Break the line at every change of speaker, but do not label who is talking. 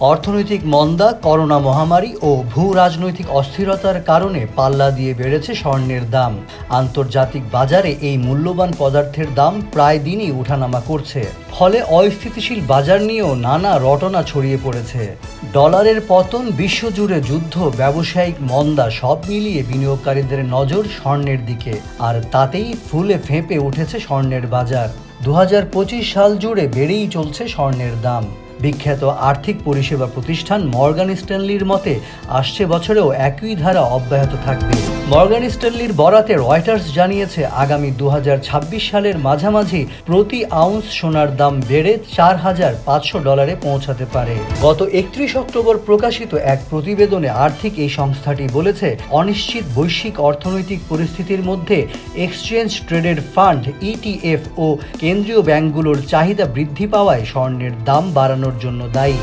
অর্থনৈতিক মন্দা, করোনা মহামারী ও ভূ রাজনৈতিক অস্থিরতার কারণে পাল্লা দিয়ে বেড়েছে স্বর্ণের দাম। আন্তর্জাতিক বাজারে এই মূল্যবান পদার্থের দাম প্রায় দিনই ওঠানামা করছে। ফলে অস্থিতিশীল বাজার নিয়েও নানা রটনা ছড়িয়ে পড়েছে। ডলারের পতন, বিশ্বজুড়ে যুদ্ধ, ব্যবসায়িক মন্দা সব মিলিয়ে বিনিয়োগকারীদের নজর স্বর্ণের দিকে, আর তাতেই ফুলে ফেঁপে উঠেছে স্বর্ণের বাজার। 2025 সাল জুড়ে বেড়েই চলছে স্বর্ণের দাম। বিখ্যাত আর্থিক পরিষেবা প্রতিষ্ঠান মর্গান স্ট্যানলির মতে আসছে বছরেও একই ধারা অব্যাহত থাকবে। মর্গান স্ট্যানলির বরাতে রয়টার্স জানিয়েছে, আগামী 2026 সালের মাঝামাঝি প্রতি আউন্স সোনার দাম বেড়ে $4,500 পৌঁছাতে পারে। গত 31 অক্টোবর প্রকাশিত এক প্রতিবেদনে আর্থিক এই সংস্থাটি বলেছে, অনিশ্চিত বৈশ্বিক অর্থনৈতিক পরিস্থিতির মধ্যে এক্সচেঞ্জ ট্রেডেড ফান্ড ETF ও কেন্দ্রীয় ব্যাংকগুলোর চাহিদা বৃদ্ধি পাওয়ায় স্বর্ণের দাম বাড়ানোর জন্য দায়ী।